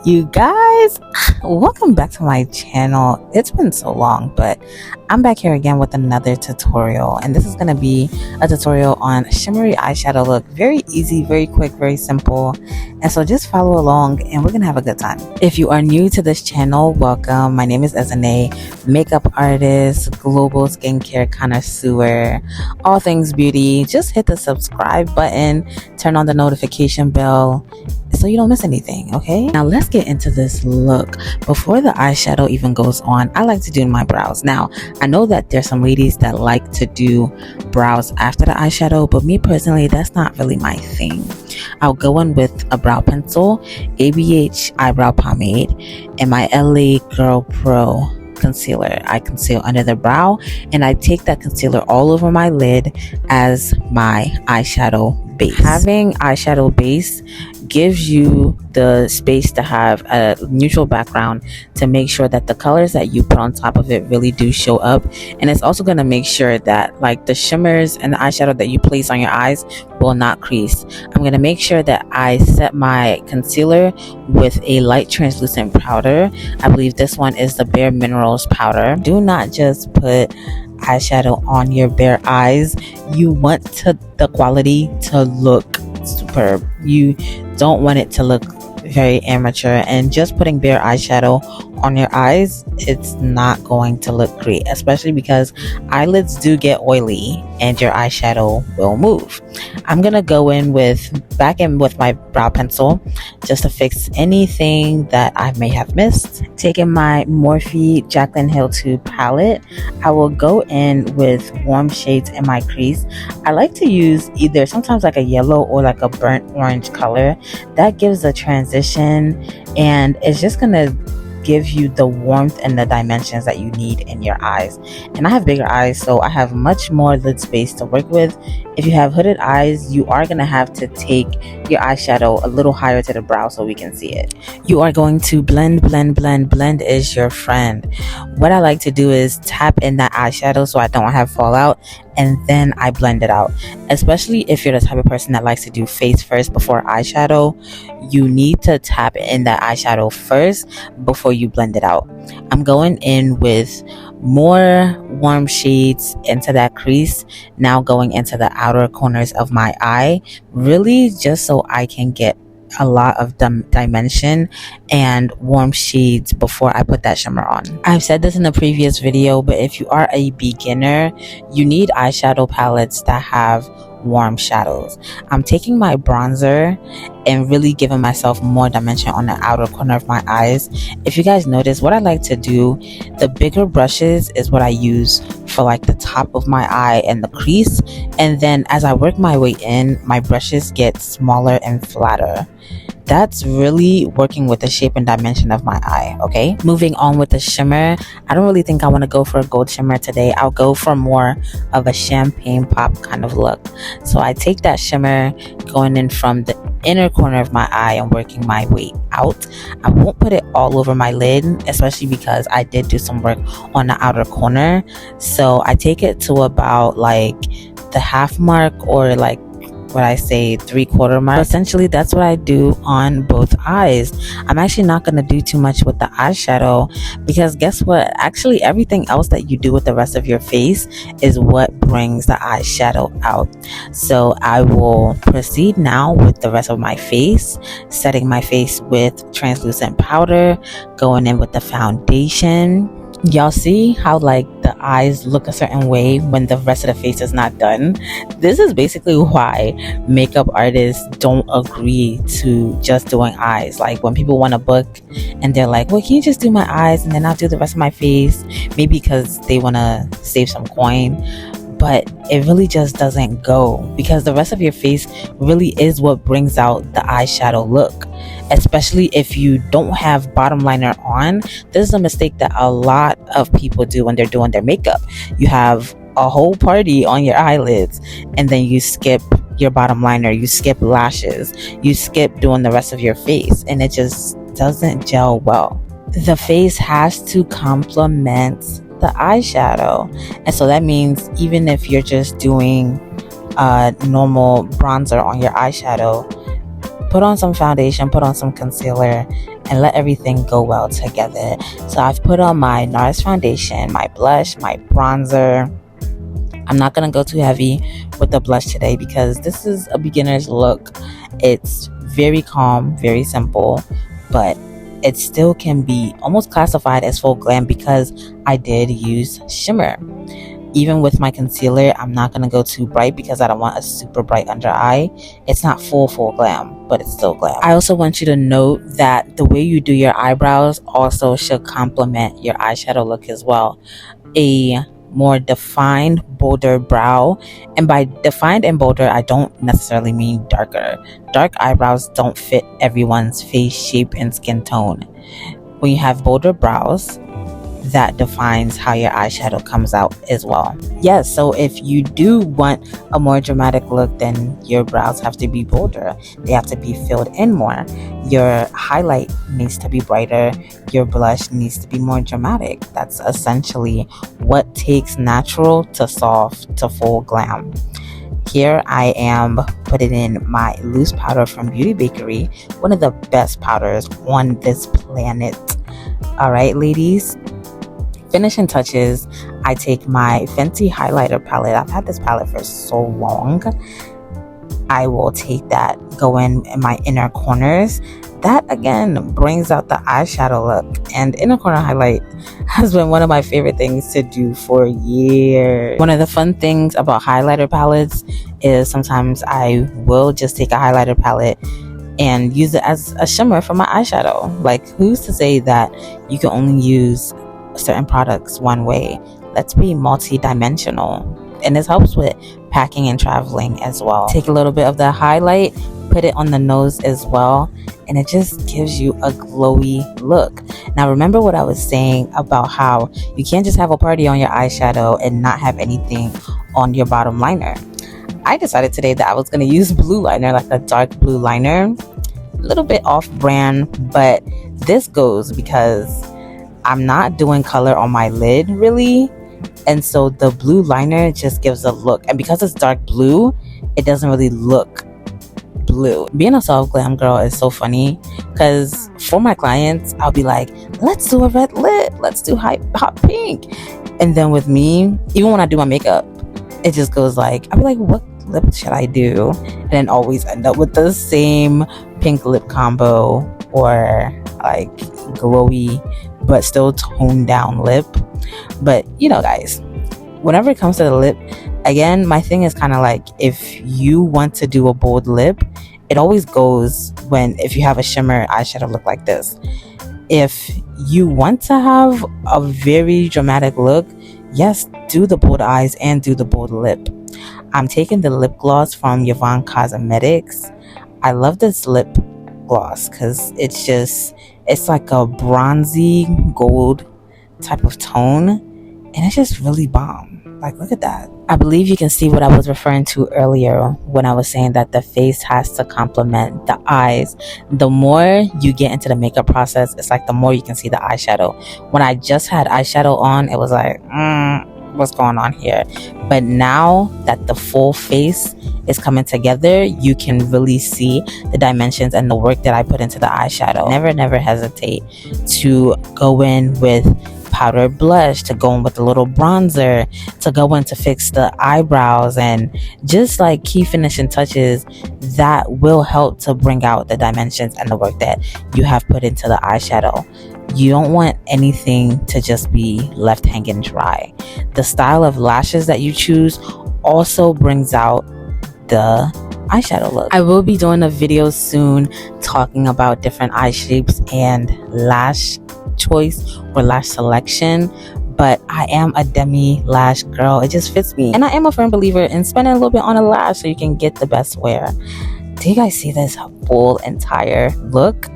You guys, welcome back to my channel. It's been so long, but I'm back here again with another tutorial, and this is going to be a tutorial on shimmery eyeshadow look. Very easy, very quick, very simple, and so just follow along and we're gonna have a good time. If you are new to this channel, welcome. My name is Ezane, makeup artist, global skincare connoisseur, all things beauty. Just hit the subscribe button, turn on the notification bell so you don't miss anything. Okay, now let's get into this look. Before the eyeshadow even goes on, I like to do my brows. Now I know that there's some ladies that like to do brows after the eyeshadow, but me personally, that's not really my thing. I'll go in with a brow pencil, ABH eyebrow pomade, and my LA Girl Pro concealer. I conceal under the brow, and I take that concealer all over my lid as my eyeshadow base. Having eyeshadow base gives you the space to have a neutral background to make sure that the colors that you put on top of it really do show up, and it's also going to make sure that like the shimmers and the eyeshadow that you place on your eyes will not crease. I'm going to make sure that I set my concealer with a light translucent powder. I believe this one is the Bare Minerals powder. Do not just put eyeshadow on your bare eyes. You want the quality to look superb. You don't want it to look very amateur, and just putting bare eyeshadow on your eyes, it's not going to look great, especially because eyelids do get oily and your eyeshadow will move. I'm gonna go back in with my brow pencil just to fix anything that I may have missed. Taking my Morphe Jaclyn Hill 2 palette, I will go in with warm shades in my crease. I like to use either sometimes like a yellow or like a burnt orange color. That gives a transition, and it's just gonna give you the warmth and the dimensions that you need in your eyes. And I have bigger eyes, so I have much more lid space to work with. If you have hooded eyes, you are going to have to take your eyeshadow a little higher to the brow so we can see it. You are going to blend. Blend is your friend. What I like to do is tap in that eyeshadow so I don't have fallout, and then I blend it out. Especially if you're the type of person that likes to do face first before eyeshadow, you need to tap in that eyeshadow first before you blend it out. I'm going in with more warm shades into that crease, now going into the outer corners of my eye, really just so I can get a lot of dimension and warm shades before I put that shimmer on. I've said this in a previous video, but if you are a beginner, you need eyeshadow palettes that have warm shadows. I'm taking my bronzer and really giving myself more dimension on the outer corner of my eyes. If you guys notice, what I like to do, the bigger brushes is what I use for like the top of my eye and the crease, and then as I work my way in, my brushes get smaller and flatter. That's really working with the shape and dimension of my eye. Okay, moving on with the shimmer, I don't really think I want to go for a gold shimmer today. I'll go for more of a champagne pop kind of look. So I take that shimmer going in from the inner corner of my eye and working my way out. I won't put it all over my lid, especially because I did do some work on the outer corner. So I take it to about like the half mark, or like what I say 3/4 mark. But essentially that's what I do on both eyes. I'm actually not going to do too much with the eyeshadow, because guess what, actually everything else that you do with the rest of your face is what brings the eyeshadow out. So I will proceed now with the rest of my face, setting my face with translucent powder, going in with the foundation. Y'all see how like the eyes look a certain way when the rest of the face is not done? This is basically why makeup artists don't agree to just doing eyes. Like when people want to book and they're like, well, can you just do my eyes and then I'll do the rest of my face? Maybe because they want to save some coin. But it really just doesn't go, because the rest of your face really is what brings out the eyeshadow look. Especially if you don't have bottom liner on. This is a mistake that a lot of people do when they're doing their makeup. You have a whole party on your eyelids, and then you skip your bottom liner, you skip lashes, you skip doing the rest of your face, and it just doesn't gel well. The face has to complement the eyeshadow, and so that means even if you're just doing normal bronzer on your eyeshadow, put on some foundation, put on some concealer, and let everything go well together. So I've put on my NARS foundation, my blush, my bronzer. I'm not going to go too heavy with the blush today because this is a beginner's look. It's very calm, very simple, but it still can be almost classified as full glam because I did use shimmer. Even with my concealer, I'm not going to go too bright because I don't want a super bright under eye. It's not full glam, but it's still glam. I also want you to note that the way you do your eyebrows also should complement your eyeshadow look as well. A more defined, bolder brow, and by defined and bolder, I don't necessarily mean darker. Dark eyebrows don't fit everyone's face shape and skin tone. When you have bolder brows, that defines how your eyeshadow comes out as well. Yes, so if you do want a more dramatic look, then your brows have to be bolder. They have to be filled in more. Your highlight needs to be brighter. Your blush needs to be more dramatic. That's essentially what takes natural to soft to full glam. Here I am putting in my loose powder from Beauty Bakery, one of the best powders on this planet. All right, ladies. Finishing touches, I take my Fenty highlighter palette. I've had this palette for so long. I will take that, go in my inner corners. That again brings out the eyeshadow look, and inner corner highlight has been one of my favorite things to do for years. One of the fun things about highlighter palettes is sometimes I will just take a highlighter palette and use it as a shimmer for my eyeshadow. Like, who's to say that you can only use certain products one way? Let's be multi-dimensional, and this helps with packing and traveling as well. Take a little bit of the highlight, put it on the nose as well, and it just gives you a glowy look. Now remember what I was saying about how you can't just have a party on your eyeshadow and not have anything on your bottom liner. I decided today that I was going to use blue liner, like a dark blue liner, a little bit off brand, but this goes because I'm not doing color on my lid really, and so the blue liner just gives a look, and because it's dark blue, it doesn't really look blue. Being a soft glam girl is so funny because for my clients, I'll be like, let's do a red lip, let's do hot pink, and then with me, even when I do my makeup, it just goes like, I'll be like, what lip should I do? And then always end up with the same pink lip combo or like glowy but still toned down lip. But you know, guys, whenever it comes to the lip, again, my thing is kind of like, if you want to do a bold lip, it always goes if you have a shimmer eyeshadow look like this. If you want to have a very dramatic look, yes, do the bold eyes and do the bold lip. I'm taking the lip gloss from Yvonne Cosmetics. I love this lip gloss because it's like a bronzy gold type of tone, and it's just really bomb. Like, look at that. I believe you can see what I was referring to earlier when I was saying that the face has to complement the eyes. The more you get into the makeup process, it's like the more you can see the eyeshadow. When I just had eyeshadow on, it was like, what's going on here? But now that the full face is coming together, you can really see the dimensions and the work that I put into the eyeshadow. Never hesitate to go in with powder blush, to go in with a little bronzer, to go in to fix the eyebrows, and just like key finishing touches that will help to bring out the dimensions and the work that you have put into the eyeshadow. You don't want anything to just be left hanging dry. The style of lashes that you choose also brings out the eyeshadow look. I will be doing a video soon talking about different eye shapes and lash choice or lash selection, but I am a demi lash girl. It just fits me, and I am a firm believer in spending a little bit on a lash so you can get the best wear. Do you guys see this full entire look?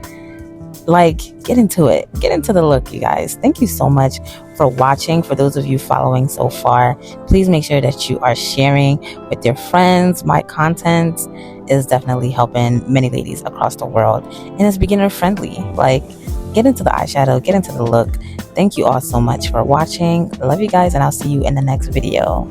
Like, get into it, get into the look, you guys. Thank you so much for watching. For those of you following so far, please make sure that you are sharing with your friends. My content is definitely helping many ladies across the world, and it's beginner friendly. Like, get into the eyeshadow, get into the look. Thank you all so much for watching. Love you guys, and I'll see you in the next video.